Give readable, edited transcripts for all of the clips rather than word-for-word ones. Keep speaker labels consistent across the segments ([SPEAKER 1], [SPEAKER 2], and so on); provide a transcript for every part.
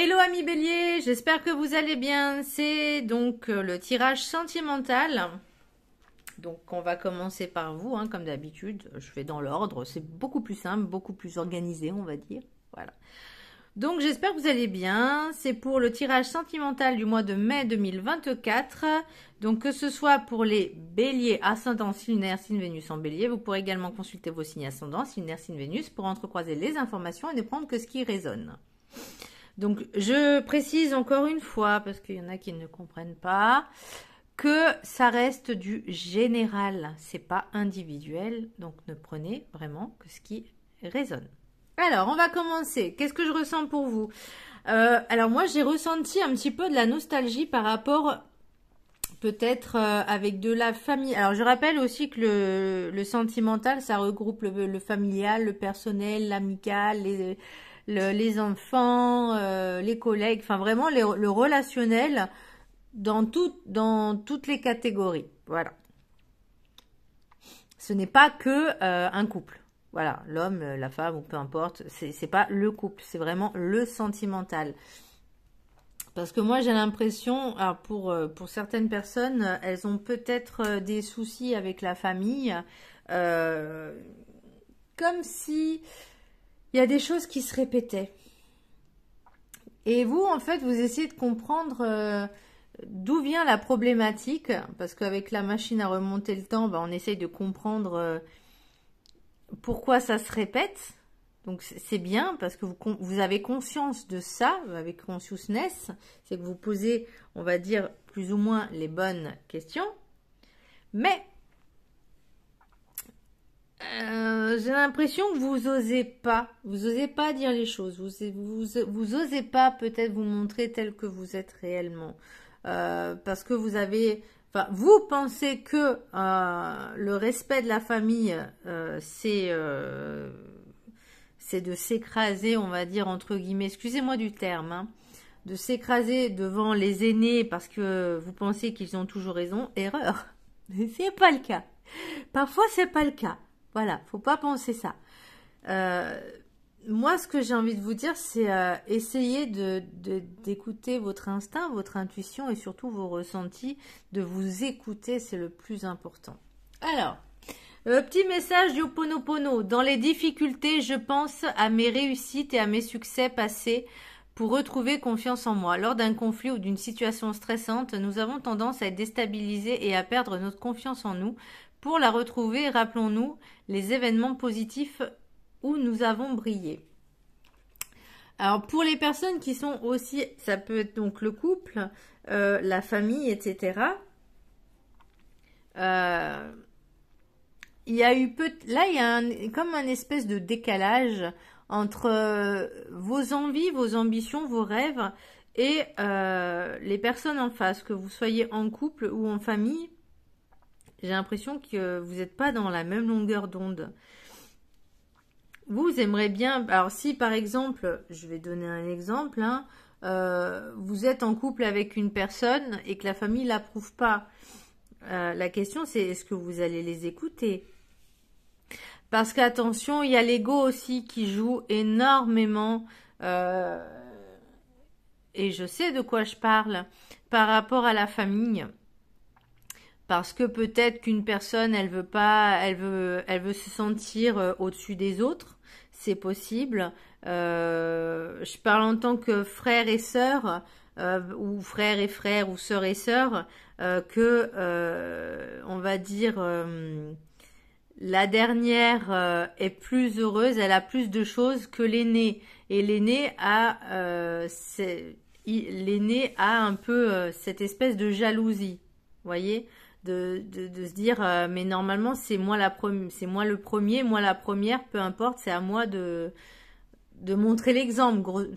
[SPEAKER 1] Hello amis bélier, j'espère que vous allez bien. C'est donc le tirage sentimental. Donc on va commencer par vous, hein, comme d'habitude. Je fais dans l'ordre, c'est beaucoup plus simple, beaucoup plus organisé, on va dire. Voilà. Donc j'espère que vous allez bien. C'est pour le tirage sentimental du mois de mai 2024. Donc que ce soit pour les béliers, ascendant, signe lunaire, signe Vénus en bélier, vous pourrez également consulter vos signes ascendants, signe lunaire, signe Vénus, pour entrecroiser les informations et ne prendre que ce qui résonne. Donc, je précise encore une fois, parce qu'il y en a qui ne comprennent pas, que ça reste du général, c'est pas individuel, donc ne prenez vraiment que ce qui résonne. Alors, on va commencer. Qu'est-ce que je ressens pour vous? Alors moi, j'ai ressenti un petit peu de la nostalgie par rapport, peut-être, avec de la famille. Alors, je rappelle aussi que le sentimental, ça regroupe le familial, le personnel, l'amical, les enfants, les collègues, enfin vraiment le relationnel dans toutes les catégories. Voilà. Ce n'est pas que un couple. Voilà, l'homme, la femme ou peu importe, c'est pas le couple, c'est vraiment le sentimental. Parce que moi j'ai l'impression, pour certaines personnes, elles ont peut-être des soucis avec la famille, comme si il y a des choses qui se répétaient. Et vous, en fait, vous essayez de comprendre d'où vient la problématique. Parce qu'avec la machine à remonter le temps, on essaye de comprendre pourquoi ça se répète. Donc, c'est bien parce que vous avez conscience de ça, avec consciousness. C'est que vous posez, on va dire, plus ou moins les bonnes questions. Mais j'ai l'impression que vous osez pas dire les choses, vous osez pas peut-être vous montrer tel que vous êtes réellement, parce que vous pensez que le respect de la famille, c'est de s'écraser, on va dire entre guillemets, excusez-moi du terme, hein, de s'écraser devant les aînés parce que vous pensez qu'ils ont toujours raison. Erreur, c'est pas le cas. Parfois c'est pas le cas. Voilà, faut pas penser ça. Moi, ce que j'ai envie de vous dire, c'est essayer d'écouter votre instinct, votre intuition et surtout vos ressentis, de vous écouter, c'est le plus important. Alors, petit message du Ho'oponopono. Dans les difficultés, je pense à mes réussites et à mes succès passés pour retrouver confiance en moi. Lors d'un conflit ou d'une situation stressante, nous avons tendance à être déstabilisés et à perdre notre confiance en nous. Pour la retrouver, rappelons-nous les événements positifs où nous avons brillé. Alors, pour les personnes qui sont aussi, ça peut être donc le couple, la famille, etc. Il y a eu là, il y a comme un espèce de décalage entre vos envies, vos ambitions, vos rêves et les personnes en face, que vous soyez en couple ou en famille. J'ai l'impression que vous n'êtes pas dans la même longueur d'onde. Vous aimeriez bien... Alors si par exemple, je vais donner un exemple, hein, vous êtes en couple avec une personne et que la famille ne l'approuve pas. La question c'est, est-ce que vous allez les écouter? Parce qu'attention, il y a l'ego aussi qui joue énormément. Et je sais de quoi je parle par rapport à la famille. Parce que peut-être qu'une personne, elle veut se sentir au-dessus des autres. C'est possible. Je parle en tant que frère et sœur, ou frère et frère, ou sœur et sœur, on va dire, la dernière est plus heureuse, elle a plus de choses que l'aîné. Et l'aîné a un peu cette espèce de jalousie. Vous voyez ? De se dire mais normalement c'est moi le premier, moi la première, peu importe, c'est à moi de montrer l'exemple,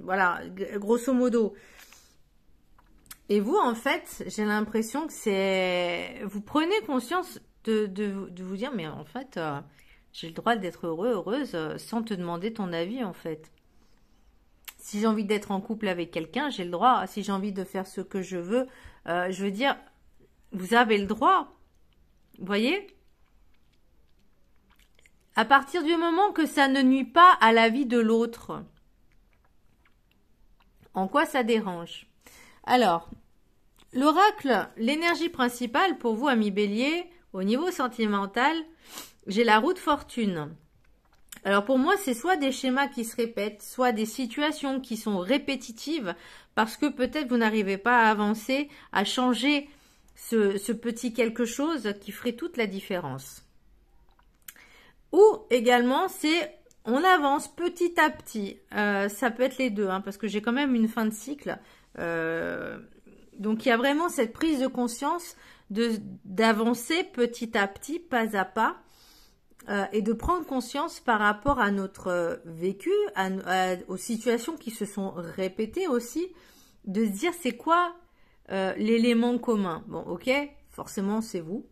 [SPEAKER 1] voilà, grosso modo. Et vous en fait, j'ai l'impression que vous prenez conscience de vous dire mais en fait j'ai le droit d'être heureuse sans te demander ton avis en fait. Si j'ai envie d'être en couple avec quelqu'un, j'ai le droit. Si j'ai envie de faire ce que je veux dire, vous avez le droit, vous voyez? À partir du moment que ça ne nuit pas à la vie de l'autre, En quoi ça dérange? Alors, l'oracle, l'énergie principale pour vous, amis Bélier, au niveau sentimental, j'ai la roue de fortune. Alors pour moi, c'est soit des schémas qui se répètent, soit des situations qui sont répétitives, parce que peut-être vous n'arrivez pas à avancer, à changer ce petit quelque chose qui ferait toute la différence. Ou également, c'est on avance petit à petit. Ça peut être les deux, hein, parce que j'ai quand même une fin de cycle. Donc il y a vraiment cette prise de conscience d'avancer petit à petit, pas à pas, et de prendre conscience par rapport à notre vécu, aux situations qui se sont répétées aussi, de se dire c'est quoi l'élément commun. Bon, ok, forcément c'est vous.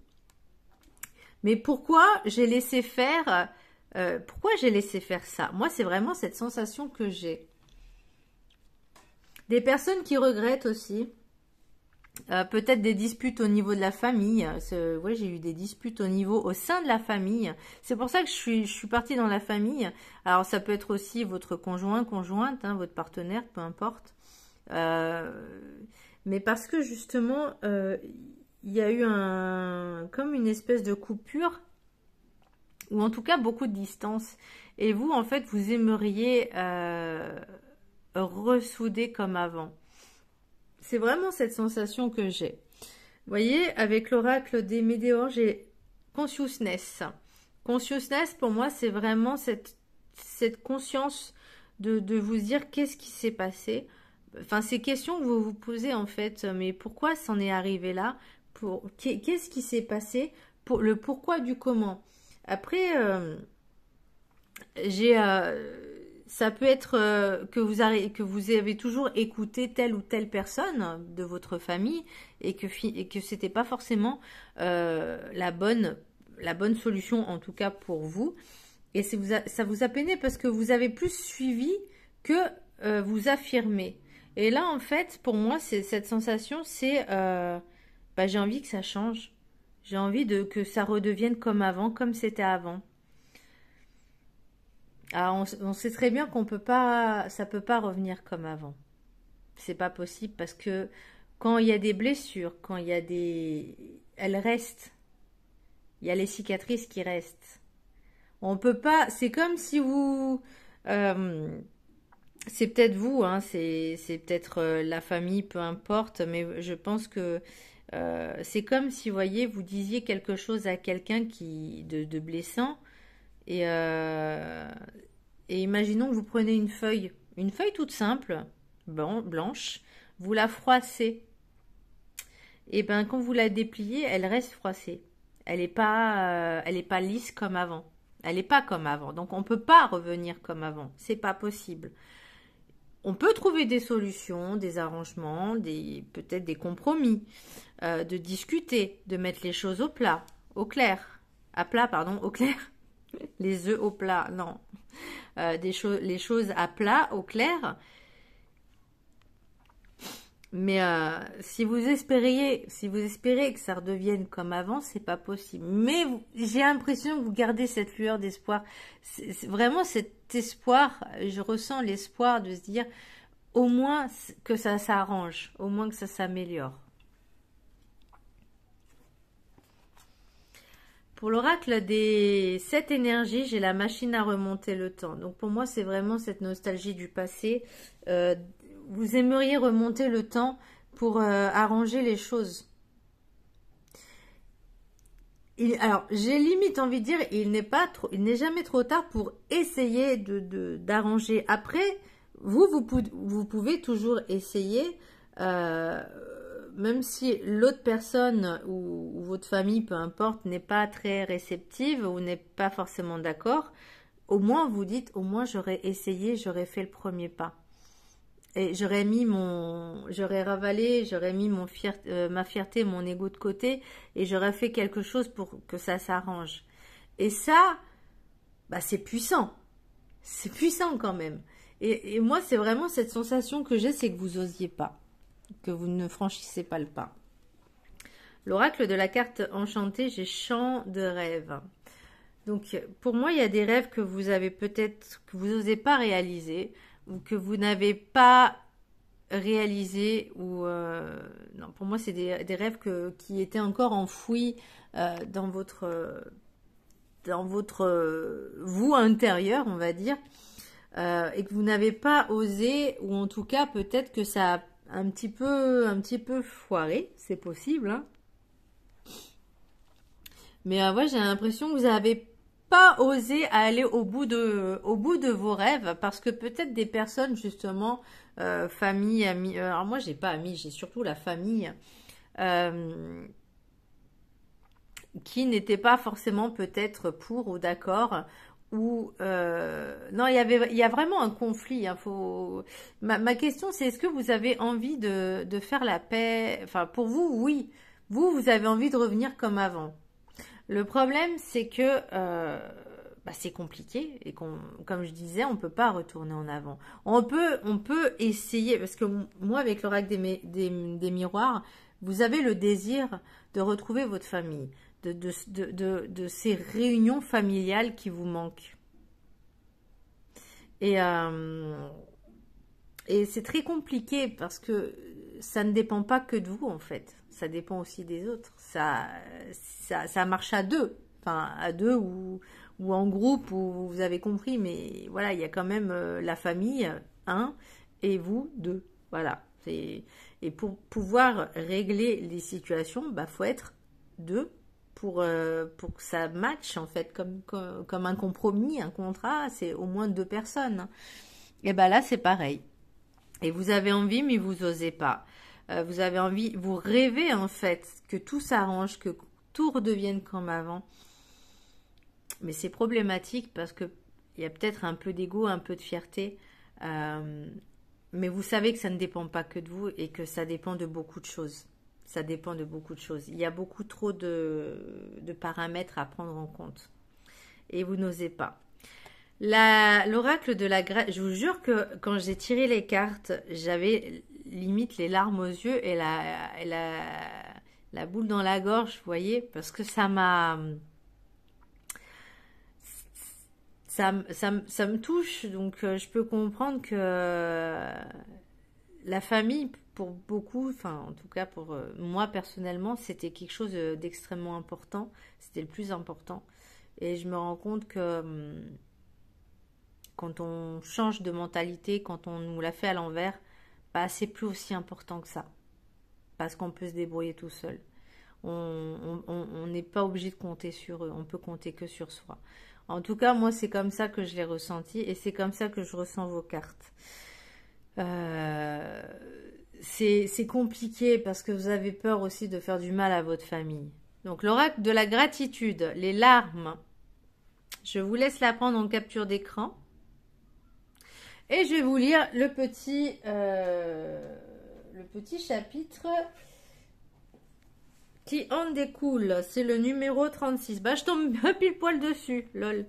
[SPEAKER 1] Mais pourquoi j'ai laissé faire ça? Moi, c'est vraiment cette sensation que j'ai. Des personnes qui regrettent aussi. Peut-être des disputes au niveau de la famille. Ouais, j'ai eu des disputes au sein de la famille. C'est pour ça que je suis partie dans la famille. Alors, ça peut être aussi votre conjoint, conjointe, hein, votre partenaire, peu importe. Mais parce que justement, il y a eu comme une espèce de coupure, ou en tout cas beaucoup de distance. Et vous, en fait, vous aimeriez ressouder comme avant. C'est vraiment cette sensation que j'ai. Vous voyez, avec l'oracle des météores, j'ai consciousness. Consciousness, pour moi, c'est vraiment cette conscience de vous dire qu'est-ce qui s'est passé. Enfin, ces questions que vous vous posez, en fait, mais pourquoi c'en est arrivé là? Qu'est-ce qui s'est passé? Le pourquoi du comment. Après, ça peut être que vous avez toujours écouté telle ou telle personne de votre famille et que c'était pas forcément la bonne solution, en tout cas pour vous. Et ça vous a peiné parce que vous avez plus suivi que vous affirmez. Et là, en fait, pour moi, cette sensation, c'est j'ai envie que ça change. J'ai envie que ça redevienne comme avant, comme c'était avant. Alors, on sait très bien ça peut pas revenir comme avant. C'est pas possible parce que quand il y a des blessures, quand il y a elles restent. Il y a les cicatrices qui restent. On peut pas. C'est comme si vous. C'est peut-être vous, hein, c'est peut-être la famille, peu importe, mais je pense que c'est comme si, vous voyez, vous disiez quelque chose à quelqu'un de blessant. Et imaginons que vous prenez une feuille toute simple, blanche, vous la froissez. Et bien, quand vous la dépliez, elle reste froissée. Elle n'est pas lisse comme avant. Elle n'est pas comme avant. Donc, on ne peut pas revenir comme avant. C'est pas possible. On peut trouver des solutions, des arrangements, peut-être des compromis, de discuter, de mettre les choses au clair. Au clair. Les œufs au plat, non. Les choses à plat, au clair. Mais si vous espérez que ça redevienne comme avant, c'est pas possible. Mais j'ai l'impression que vous gardez cette lueur d'espoir. C'est vraiment cet espoir, je ressens l'espoir de se dire au moins que ça s'arrange, au moins que ça s'améliore. Pour l'oracle des 7 énergies, j'ai la machine à remonter le temps. Donc pour moi, c'est vraiment cette nostalgie du passé. Vous aimeriez remonter le temps pour arranger les choses. Alors, j'ai limite envie de dire, il n'est jamais trop tard pour essayer d'arranger. Après, vous pouvez toujours essayer, même si l'autre personne ou votre famille, peu importe, n'est pas très réceptive ou n'est pas forcément d'accord. Au moins, vous dites, au moins j'aurais essayé, j'aurais fait le premier pas. Et j'aurais ravalé, j'aurais mis ma fierté, mon ego de côté, et j'aurais fait quelque chose pour que ça s'arrange. Et ça, c'est puissant. C'est puissant quand même. Et moi, c'est vraiment cette sensation que j'ai, c'est que vous osiez pas, que vous ne franchissez pas le pas. L'oracle de la carte enchantée, j'ai chant de rêve. Donc, pour moi, il y a des rêves que vous avez peut-être, que vous n'osez pas réaliser, ou que vous n'avez pas réalisés ou non, pour moi c'est des rêves qui étaient encore enfouis dans votre vous intérieur, on va dire, et que vous n'avez pas osé, ou en tout cas peut-être que ça a un petit peu foiré, c'est possible, hein. Mais ouais, j'ai l'impression que vous n'avez pas osé aller au bout de vos rêves, parce que peut-être des personnes justement, famille, amis, alors moi j'ai pas amis, j'ai surtout la famille, euh, qui n'étaient pas forcément peut-être pour ou d'accord, ou non, il y a vraiment un conflit, hein, ma question c'est, est-ce que vous avez envie de faire la paix? Enfin, pour vous, oui, vous avez envie de revenir comme avant. Le problème, c'est que bah, c'est compliqué et comme je disais, on peut pas retourner en avant. On peut essayer, parce que moi, avec l'oracle des miroirs, vous avez le désir de retrouver votre famille, de ces réunions familiales qui vous manquent. Et, euh, et c'est très compliqué parce que ça ne dépend pas que de vous, en fait. Ça dépend aussi des autres. Ça marche à deux. Enfin, à deux ou en groupe, ou vous avez compris. Mais voilà, il y a quand même la famille, un, et vous, deux. Voilà. Et pour pouvoir régler les situations, bah, faut être deux pour que ça matche, en fait, comme un compromis, un contrat. C'est au moins deux personnes. Et ben là, c'est pareil. Et vous avez envie, mais vous osez pas. Vous avez envie, vous rêvez en fait que tout s'arrange, que tout redevienne comme avant. Mais c'est problématique parce que il y a peut-être un peu d'ego, un peu de fierté. Euh, mais vous savez que ça ne dépend pas que de vous et que ça dépend de beaucoup de choses. Ça dépend de beaucoup de choses. Il y a beaucoup trop de paramètres à prendre en compte. Et vous n'osez pas. L'oracle de la grâce, je vous jure que quand j'ai tiré les cartes, j'avais limite les larmes aux yeux et la boule dans la gorge, vous voyez, parce que ça me touche, donc je peux comprendre que la famille, pour beaucoup, enfin en tout cas pour moi personnellement, c'était quelque chose d'extrêmement important, c'était le plus important, et je me rends compte que quand on change de mentalité, quand on nous l'a fait à l'envers, bah, c'est plus aussi important que ça. Parce qu'on peut se débrouiller tout seul. On n'est pas obligé de compter sur eux. On peut compter que sur soi. En tout cas, moi, c'est comme ça que je l'ai ressenti. Et c'est comme ça que je ressens vos cartes. Euh, c'est compliqué parce que vous avez peur aussi de faire du mal à votre famille. Donc, l'oracle de la gratitude, les larmes. Je vous laisse la prendre en capture d'écran. Et je vais vous lire le petit chapitre qui en découle. C'est le numéro 36. Bah, je tombe pile poil dessus, lol.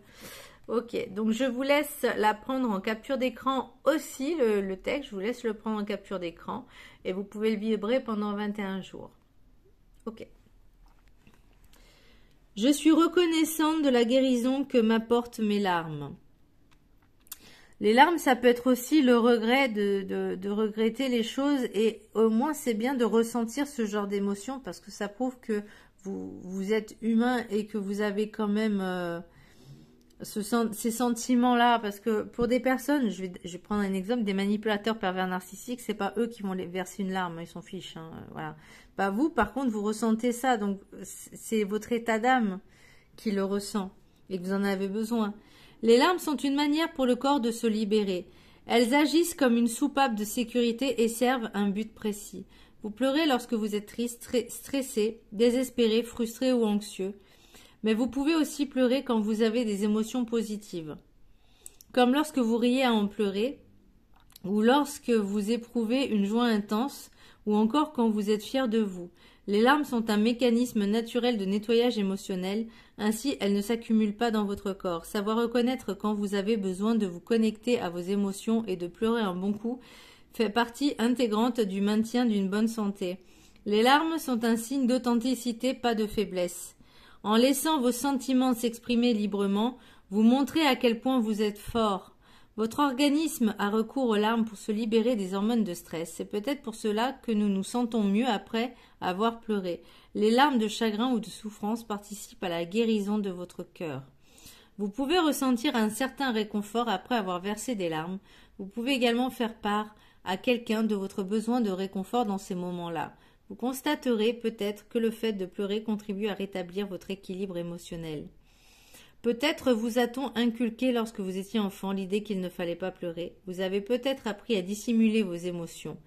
[SPEAKER 1] Ok, donc je vous laisse la prendre en capture d'écran aussi, le texte. Je vous laisse le prendre en capture d'écran. Et vous pouvez le vibrer pendant 21 jours. Ok. Je suis reconnaissante de la guérison que m'apportent mes larmes. Les larmes, ça peut être aussi le regret de regretter les choses, et au moins c'est bien de ressentir ce genre d'émotion parce que ça prouve que vous êtes humain et que vous avez quand même ces sentiments-là. Parce que pour des personnes, je vais prendre un exemple, des manipulateurs pervers narcissiques, c'est pas eux qui vont verser une larme, ils s'en fichent, hein, voilà. Bah vous, par contre, vous ressentez ça, donc c'est votre état d'âme qui le ressent et que vous en avez besoin. Les larmes sont une manière pour le corps de se libérer. Elles agissent comme une soupape de sécurité et servent un but précis. Vous pleurez lorsque vous êtes triste, stressé, désespéré, frustré ou anxieux. Mais vous pouvez aussi pleurer quand vous avez des émotions positives. Comme lorsque vous riez à en pleurer, ou lorsque vous éprouvez une joie intense, ou encore quand vous êtes fier de vous. Les larmes sont un mécanisme naturel de nettoyage émotionnel, ainsi elles ne s'accumulent pas dans votre corps. Savoir reconnaître quand vous avez besoin de vous connecter à vos émotions et de pleurer un bon coup fait partie intégrante du maintien d'une bonne santé. Les larmes sont un signe d'authenticité, pas de faiblesse. En laissant vos sentiments s'exprimer librement, vous montrez à quel point vous êtes fort. Votre organisme a recours aux larmes pour se libérer des hormones de stress. C'est peut-être pour cela que nous nous sentons mieux après avoir pleuré. Les larmes de chagrin ou de souffrance participent à la guérison de votre cœur. Vous pouvez ressentir un certain réconfort après avoir versé des larmes. Vous pouvez également faire part à quelqu'un de votre besoin de réconfort dans ces moments-là. Vous constaterez peut-être que le fait de pleurer contribue à rétablir votre équilibre émotionnel. Peut-être vous a-t-on inculqué lorsque vous étiez enfant l'idée qu'il ne fallait pas pleurer. Vous avez peut-être appris à dissimuler vos émotions.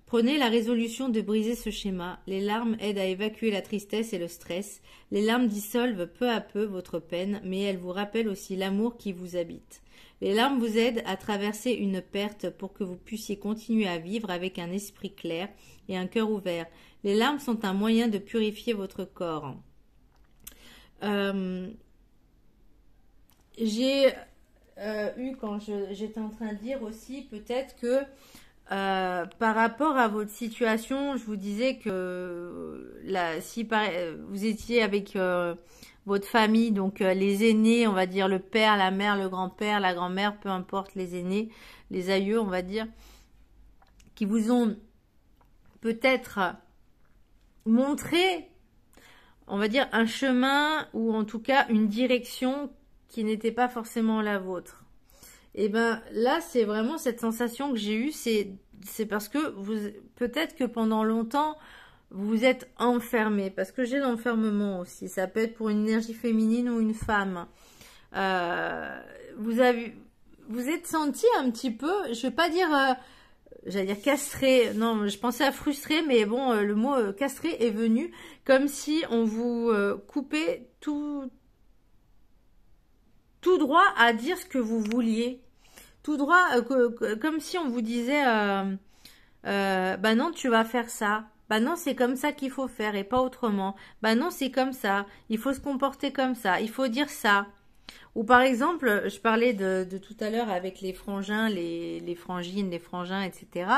[SPEAKER 1] Prenez la résolution de briser ce schéma. Les larmes aident à évacuer la tristesse et le stress. Les larmes dissolvent peu à peu votre peine, mais elles vous rappellent aussi l'amour qui vous habite. Les larmes vous aident à traverser une perte pour que vous puissiez continuer à vivre avec un esprit clair et un cœur ouvert. Les larmes sont un moyen de purifier votre corps. J'ai eu, quand j'étais en train de dire aussi, peut-être que par rapport à votre situation, je vous disais que si vous étiez avec votre famille, donc les aînés, on va dire le père, la mère, le grand-père, la grand-mère, peu importe les aînés, les aïeux, on va dire, qui vous ont peut-être montré, on va dire, un chemin ou en tout cas une direction qui n'était pas forcément la vôtre. Et ben là, c'est vraiment cette sensation que j'ai eue, c'est parce que peut-être que pendant longtemps, vous vous êtes enfermé, parce que j'ai l'enfermement aussi, ça peut être pour une énergie féminine ou une femme. Vous êtes senti un petit peu, je vais pas dire, j'allais dire castré, non, je pensais à frustré, mais bon, le mot castré est venu, comme si on vous coupait tout droit à dire ce que vous vouliez. Tout droit, comme si on vous disait, bah non, tu vas faire ça. Bah non, c'est comme ça qu'il faut faire et pas autrement. Bah non, c'est comme ça. Il faut se comporter comme ça. Il faut dire ça. Ou par exemple, je parlais de tout à l'heure avec les frangins, les frangines, les frangins, etc.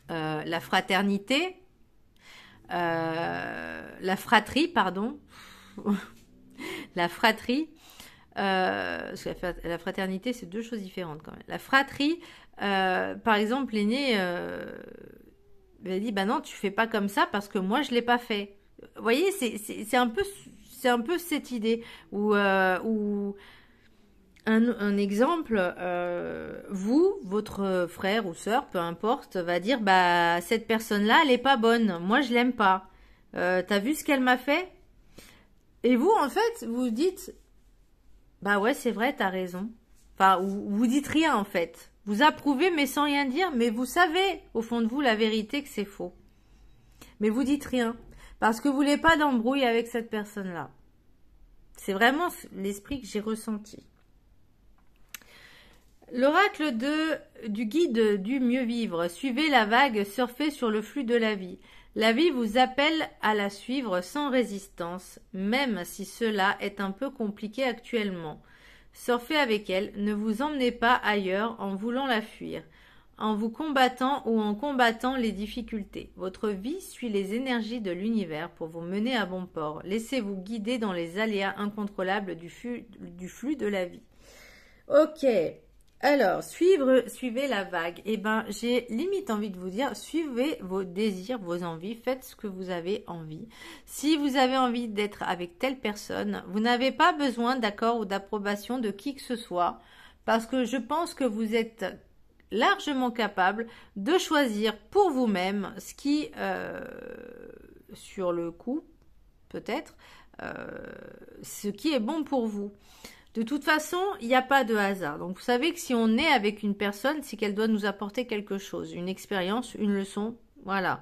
[SPEAKER 1] La fraternité. La fratrie, pardon. La fratrie. Parce que la fraternité, c'est deux choses différentes quand même. La fratrie, par exemple, l'aîné a dit, bah non, tu fais pas comme ça parce que moi, je l'ai pas fait. Vous voyez, c'est un peu cette idée où un exemple, vous, votre frère ou sœur, peu importe, va dire, bah cette personne-là, elle est pas bonne. Moi, je l'aime pas. T'as vu ce qu'elle m'a fait? Et vous, en fait, vous dites, bah ouais, c'est vrai, t'as raison. Enfin, vous dites rien en fait. Vous approuvez mais sans rien dire, mais vous savez au fond de vous la vérité que c'est faux. Mais vous dites rien parce que vous voulez pas d'embrouille avec cette personne-là. C'est vraiment l'esprit que j'ai ressenti. L'oracle du guide du mieux vivre. Suivez la vague, surfez sur le flux de la vie. La vie vous appelle à la suivre sans résistance, même si cela est un peu compliqué actuellement. Surfez avec elle, ne vous emmenez pas ailleurs en voulant la fuir, en vous combattant ou en combattant les difficultés. Votre vie suit les énergies de l'univers pour vous mener à bon port. Laissez-vous guider dans les aléas incontrôlables du flux de la vie. Ok. Alors, suivez la vague. Eh ben, j'ai limite envie de vous dire, suivez vos désirs, vos envies, faites ce que vous avez envie. Si vous avez envie d'être avec telle personne, vous n'avez pas besoin d'accord ou d'approbation de qui que ce soit, parce que je pense que vous êtes largement capable de choisir pour vous-même ce qui, sur le coup, peut-être, ce qui est bon pour vous. De toute façon, il n'y a pas de hasard. Donc, vous savez que si on est avec une personne, c'est qu'elle doit nous apporter quelque chose, une expérience, une leçon. Voilà.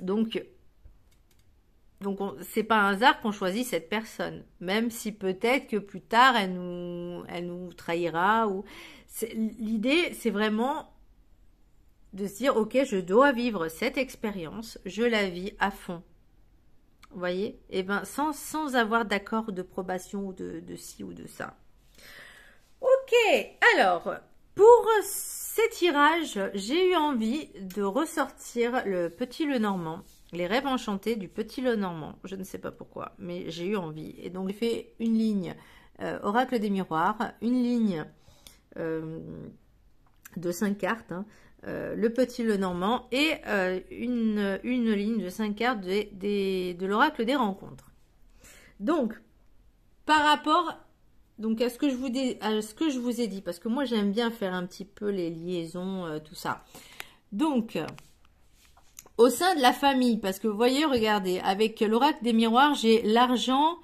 [SPEAKER 1] Donc c'est pas un hasard qu'on choisit cette personne. Même si peut-être que plus tard, elle nous trahira. L'idée, c'est vraiment de se dire, ok, je dois vivre cette expérience, je la vis à fond. Vous voyez? Eh bien, sans avoir d'accord ou de probation ou de ci ou de ça. Ok, alors, pour ces tirages, j'ai eu envie de ressortir le Petit Lenormand, les rêves enchantés du Petit Lenormand. Je ne sais pas pourquoi, mais j'ai eu envie. Et donc, j'ai fait une ligne oracle des miroirs, une ligne de 5 cartes, hein, le petit Lenormand, et une ligne de 5 cartes de l'oracle des rencontres. Donc, par rapport donc à ce que je vous ai dit, parce que moi j'aime bien faire un petit peu les liaisons, tout ça. Donc, au sein de la famille, parce que vous voyez, regardez, avec l'oracle des miroirs, j'ai l'argent,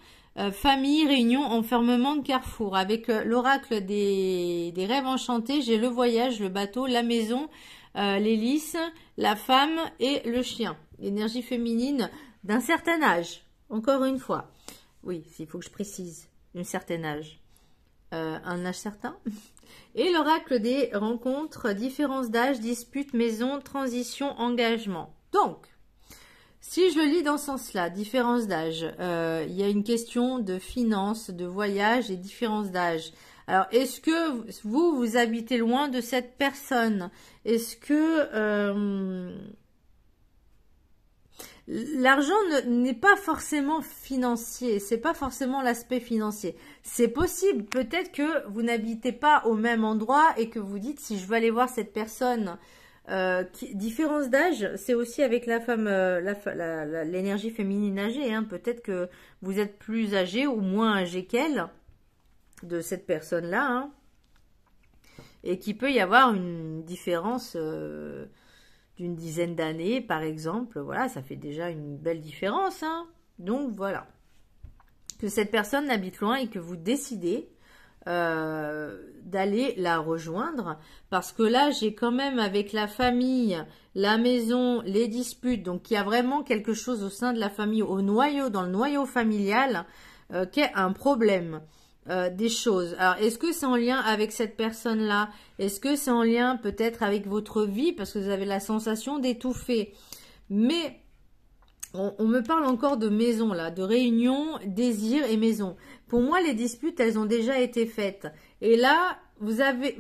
[SPEAKER 1] famille, réunion, enfermement de carrefour. Avec l'oracle des rêves enchantés, j'ai le voyage, le bateau, la maison, l'hélice, la femme et le chien. L'énergie féminine d'un certain âge. Encore une fois. Oui, il faut que je précise. Un certain âge. Un âge certain. Et l'oracle des rencontres, différence d'âge, dispute, maison, transition, engagement. Donc, si je le lis dans ce sens-là, différence d'âge, il y a une question de finances, de voyage et différence d'âge. Alors, est-ce que vous habitez loin de cette personne? Est-ce que l'argent n'est pas forcément financier, c'est pas forcément l'aspect financier. C'est possible, peut-être que vous n'habitez pas au même endroit et que vous dites, si je veux aller voir cette personne, différence d'âge, c'est aussi avec la femme, l'énergie féminine âgée. Hein. Peut-être que vous êtes plus âgé ou moins âgé qu'elle, de cette personne-là. Hein. Et qu'il peut y avoir une différence d'une dizaine d'années, par exemple. Voilà, ça fait déjà une belle différence. Hein. Donc, voilà. Que cette personne habite loin et que vous décidez d'aller la rejoindre, parce que là j'ai quand même avec la famille, la maison, les disputes, donc il y a vraiment quelque chose au sein de la famille, au noyau, dans le noyau familial, qui est un problème, des choses. Alors est-ce que c'est en lien avec cette personne là, est-ce que c'est en lien peut-être avec votre vie, parce que vous avez la sensation d'étouffer, mais on me parle encore de maison là, de réunion, désir et maison. Pour moi, les disputes, elles ont déjà été faites. Et là, vous avez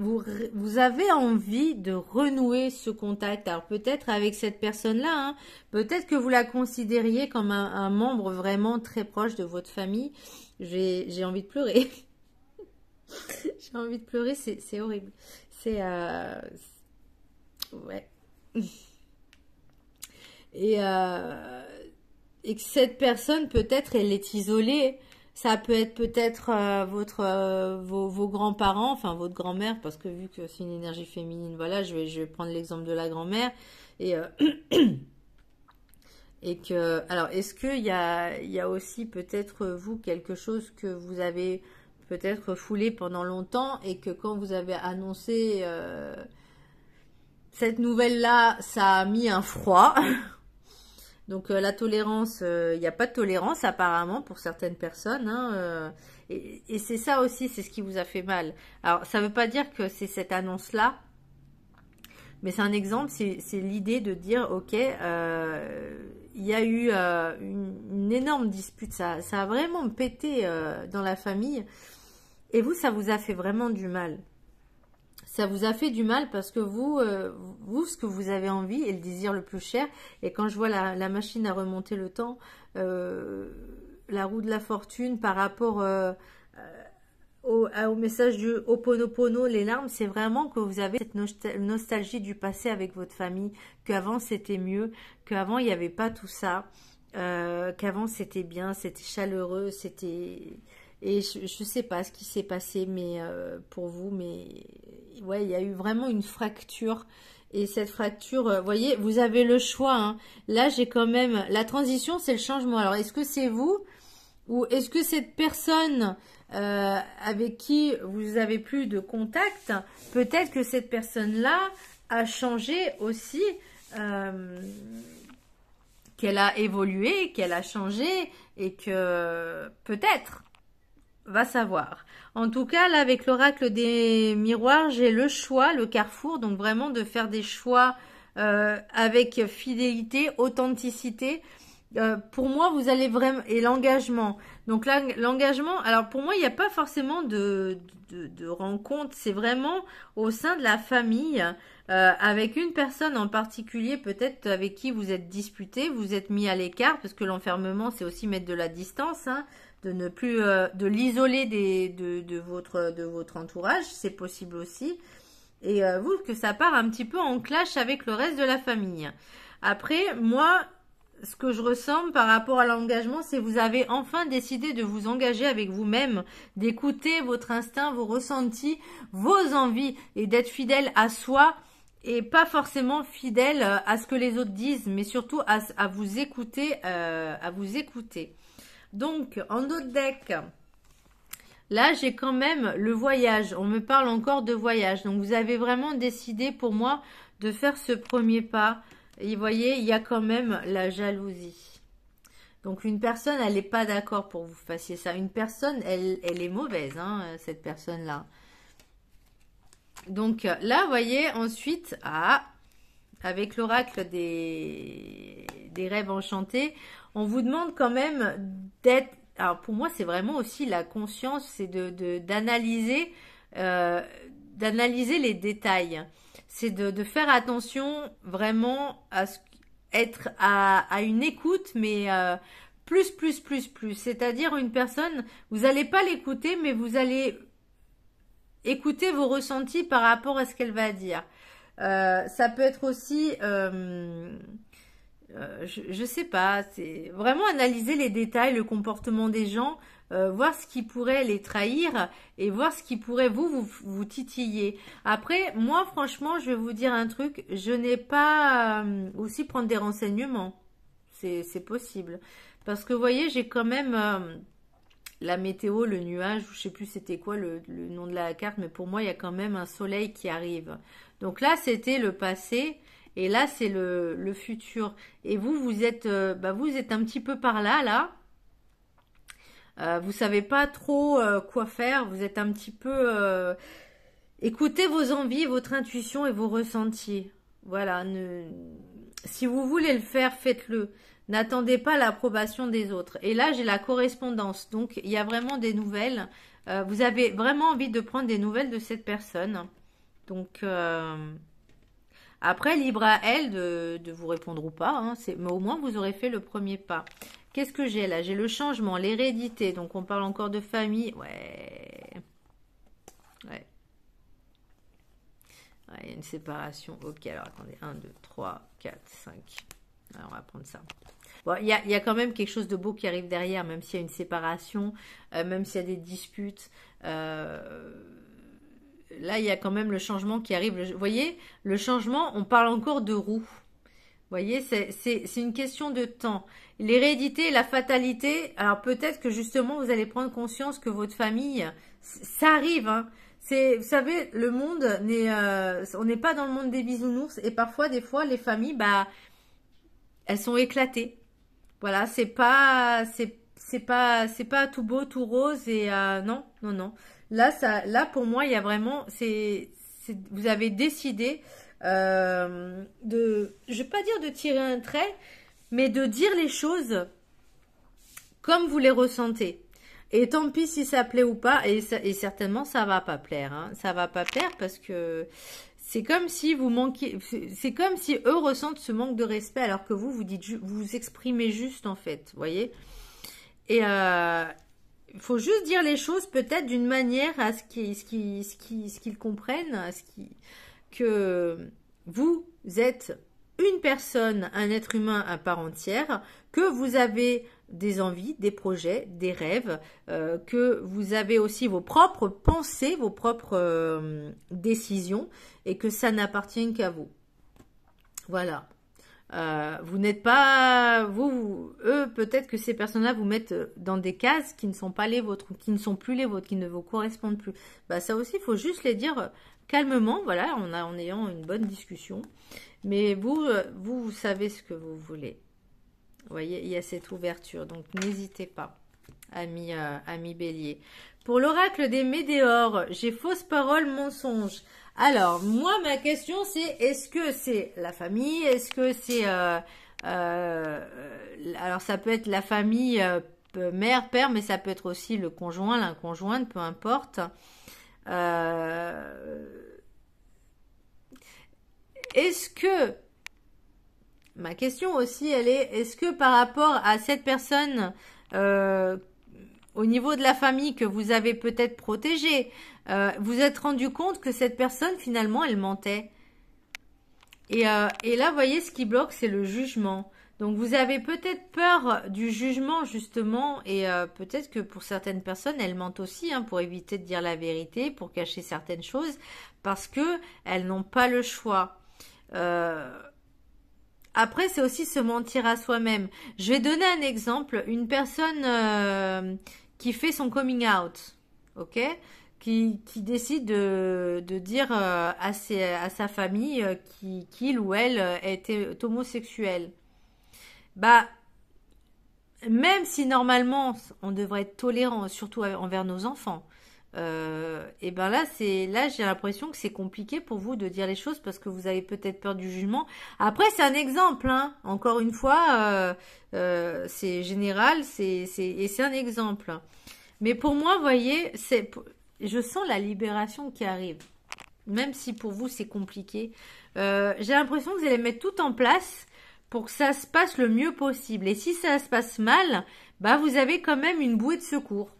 [SPEAKER 1] envie de renouer ce contact. Alors peut-être avec cette personne-là, hein, peut-être que vous la considériez comme un membre vraiment très proche de votre famille. J'ai envie de pleurer. J'ai envie de pleurer, c'est horrible. C'est... ouais. Et que cette personne, peut-être, elle est isolée. Ça peut être peut-être vos grands-parents, enfin votre grand-mère, parce que vu que c'est une énergie féminine, voilà, je vais prendre l'exemple de la grand-mère. Et, et que, alors, est-ce qu'il y a aussi peut-être vous quelque chose que vous avez peut-être foulé pendant longtemps et que quand vous avez annoncé cette nouvelle-là, ça a mis un froid. Donc la tolérance, il n'y a pas de tolérance apparemment pour certaines personnes. Hein, et c'est ça aussi, c'est ce qui vous a fait mal. Alors ça ne veut pas dire que c'est cette annonce-là, mais c'est un exemple, c'est l'idée de dire, ok, il y a eu une énorme dispute, ça a vraiment pété dans la famille. Et vous, ça vous a fait vraiment du mal. Ça vous a fait du mal parce que vous, ce que vous avez envie et le désir le plus cher, et quand je vois la machine à remonter le temps, la roue de la fortune par rapport au message du Ho'oponopono, les larmes, c'est vraiment que vous avez cette nostalgie du passé avec votre famille, qu'avant c'était mieux, qu'avant il n'y avait pas tout ça, qu'avant c'était bien, c'était chaleureux, c'était... Et je sais pas ce qui s'est passé mais pour vous, mais ouais, il y a eu vraiment une fracture. Et cette fracture, vous voyez, vous avez le choix. Hein. Là, j'ai quand même... La transition, c'est le changement. Alors, est-ce que c'est vous ou est-ce que cette personne avec qui vous avez plus de contact, peut-être que cette personne-là a changé aussi, qu'elle a évolué, qu'elle a changé et que peut-être... va savoir. En tout cas, là, avec l'oracle des miroirs, j'ai le choix, le carrefour, donc vraiment de faire des choix avec fidélité, authenticité. Pour moi, vous allez vraiment... Et l'engagement. Donc là, l'engagement, alors pour moi, il n'y a pas forcément de rencontre, c'est vraiment au sein de la famille, avec une personne en particulier, peut-être avec qui vous êtes disputé, vous êtes mis à l'écart, parce que l'enfermement, c'est aussi mettre de la distance, hein, de ne plus de l'isoler de votre entourage, c'est possible aussi. Et vous, que ça part un petit peu en clash avec le reste de la famille. Après, moi, ce que je ressens par rapport à l'engagement, c'est que vous avez enfin décidé de vous engager avec vous-même, d'écouter votre instinct, vos ressentis, vos envies et d'être fidèle à soi et pas forcément fidèle à ce que les autres disent, mais surtout à vous écouter, Donc, en autre deck, là, j'ai quand même le voyage. On me parle encore de voyage. Donc, vous avez vraiment décidé pour moi de faire ce premier pas. Et vous voyez, il y a quand même la jalousie. Donc, une personne, elle n'est pas d'accord pour que vous fassiez ça. Une personne, elle est mauvaise, hein, cette personne-là. Donc, là, vous voyez, ensuite, avec l'oracle des rêves enchantés, on vous demande quand même d'être... Alors, pour moi, c'est vraiment aussi la conscience, c'est d'analyser d'analyser les détails. C'est de faire attention vraiment à être à une écoute, mais plus. C'est-à-dire une personne, vous n'allez pas l'écouter, mais vous allez écouter vos ressentis par rapport à ce qu'elle va dire. Ça peut être aussi, je sais pas, c'est vraiment analyser les détails, le comportement des gens, voir ce qui pourrait les trahir et voir ce qui pourrait vous titiller. Après, moi, franchement, je vais vous dire un truc, je n'ai pas aussi prendre des renseignements. C'est possible. Parce que, vous voyez, j'ai quand même la météo, le nuage, je sais plus c'était quoi le nom de la carte, mais pour moi, il y a quand même un soleil qui arrive. Donc là, c'était le passé. Et là, c'est le futur. Et vous êtes, vous êtes un petit peu par là. Vous savez pas trop quoi faire. Vous êtes un petit peu... écoutez vos envies, votre intuition et vos ressentis. Voilà. Si vous voulez le faire, faites-le. N'attendez pas l'approbation des autres. Et là, j'ai la correspondance. Donc, il y a vraiment des nouvelles. Vous avez vraiment envie de prendre des nouvelles de cette personne. Donc... Après, libre à elle de vous répondre ou pas, hein, mais au moins vous aurez fait le premier pas. Qu'est-ce que j'ai là? J'ai le changement, l'hérédité, donc on parle encore de famille. Ouais. Il y a une séparation. Ok, alors attendez, 1, 2, 3, 4, 5. Alors, on va prendre ça. Bon, il y a quand même quelque chose de beau qui arrive derrière, même s'il y a une séparation, même s'il y a des disputes. Là, il y a quand même le changement qui arrive. Vous voyez, le changement, on parle encore de roue. Vous voyez, c'est une question de temps. L'hérédité, la fatalité, alors peut-être que justement, vous allez prendre conscience que votre famille, ça arrive. Hein. Vous savez, le monde, on n'est pas dans le monde des bisounours. Et parfois, des fois, les familles, elles sont éclatées. Voilà, c'est pas tout beau, tout rose. Et non. Là, pour moi, il y a vraiment, vous avez décidé je vais pas dire de tirer un trait, mais de dire les choses comme vous les ressentez. Et tant pis si ça plaît ou pas, et certainement ça va pas plaire. Hein. Ça va pas plaire parce que c'est comme si vous manquiez, c'est comme si eux ressentent ce manque de respect alors que vous exprimez juste en fait, vous voyez. Et il faut juste dire les choses peut-être d'une manière à ce qu'ils comprennent, que vous êtes une personne, un être humain à part entière, que vous avez des envies, des projets, des rêves, que vous avez aussi vos propres pensées, vos propres décisions, et que ça n'appartient qu'à vous. Voilà. Vous n'êtes pas... eux, peut-être que ces personnes-là vous mettent dans des cases qui ne sont pas les vôtres, qui ne sont plus les vôtres, qui ne vous correspondent plus. Ça aussi, il faut juste les dire calmement, voilà, en ayant une bonne discussion. Mais vous savez ce que vous voulez. Vous voyez, il y a cette ouverture, donc n'hésitez pas, ami Bélier. Pour l'oracle des météores, j'ai fausse parole, mensonge. Alors, moi, ma question, c'est, est-ce que c'est la famille? Est-ce que c'est... alors, ça peut être la famille, mère, père, mais ça peut être aussi le conjoint, l'inconjointe, peu importe. Est-ce que... Ma question aussi, elle est, est-ce que par rapport à cette personne au niveau de la famille que vous avez peut-être protégée, vous êtes rendu compte que cette personne, finalement, elle mentait. Et là, vous voyez, ce qui bloque, c'est le jugement. Donc, vous avez peut-être peur du jugement, justement, et peut-être que pour certaines personnes, elles mentent aussi, hein, pour éviter de dire la vérité, pour cacher certaines choses, parce que elles n'ont pas le choix. Après, c'est aussi se mentir à soi-même. Je vais donner un exemple. Une personne qui fait son coming out, ok? Qui décide de dire à sa famille qu'il ou elle était homosexuel. Bah, même si normalement on devrait être tolérant, surtout envers nos enfants, et ben là j'ai l'impression que c'est compliqué pour vous de dire les choses parce que vous avez peut-être peur du jugement. Après c'est un exemple, hein. Encore une fois, c'est général, et c'est un exemple. Mais pour moi, vous voyez, je sens la libération qui arrive, même si pour vous c'est compliqué. J'ai l'impression que vous allez mettre tout en place pour que ça se passe le mieux possible. Et si ça se passe mal, bah vous avez quand même une bouée de secours.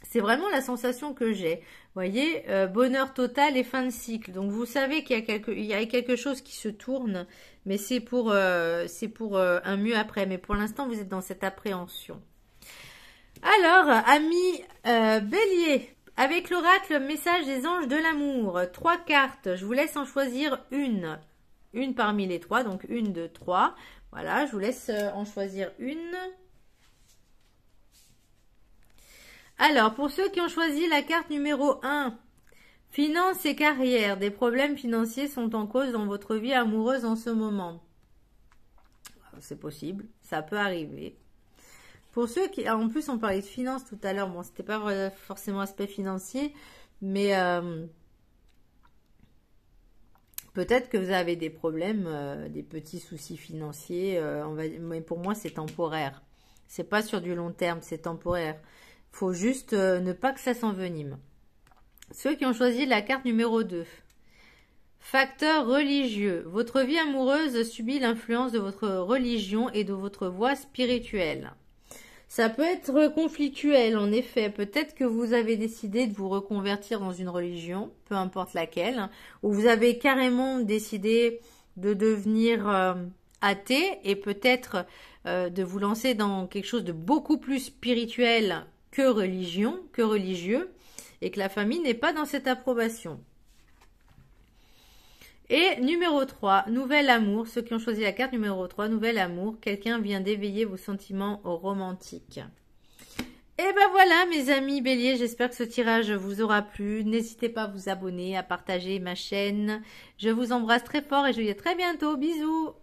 [SPEAKER 1] C'est vraiment la sensation que j'ai. Vous voyez, bonheur total et fin de cycle. Donc vous savez qu'il y a quelque chose qui se tourne, mais c'est pour un mieux après. Mais pour l'instant, vous êtes dans cette appréhension. Alors, amis Bélier, avec l'oracle message des anges de l'amour, 3 cartes. Je vous laisse en choisir une. Une parmi les 3, donc une de 3. Voilà, je vous laisse en choisir une. Alors, pour ceux qui ont choisi la carte numéro 1, finances et carrière, des problèmes financiers sont en cause dans votre vie amoureuse en ce moment. C'est possible, ça peut arriver. Pour ceux qui... En plus, on parlait de finances tout à l'heure. Bon, c'était pas forcément aspect financier, mais peut-être que vous avez des problèmes, des petits soucis financiers. Mais pour moi, c'est temporaire. C'est pas sur du long terme, c'est temporaire. Faut juste ne pas que ça s'envenime. Ceux qui ont choisi la carte numéro 2. Facteur religieux. Votre vie amoureuse subit l'influence de votre religion et de votre voie spirituelle. Ça peut être conflictuel, en effet. Peut-être que vous avez décidé de vous reconvertir dans une religion, peu importe laquelle, ou vous avez carrément décidé de devenir athée et peut-être de vous lancer dans quelque chose de beaucoup plus spirituel que religieux, et que la famille n'est pas dans cette approbation. Et numéro 3, nouvel amour. Ceux qui ont choisi la carte numéro 3, nouvel amour. Quelqu'un vient d'éveiller vos sentiments romantiques. Et ben voilà mes amis béliers, j'espère que ce tirage vous aura plu. N'hésitez pas à vous abonner, à partager ma chaîne. Je vous embrasse très fort et je vous dis à très bientôt. Bisous.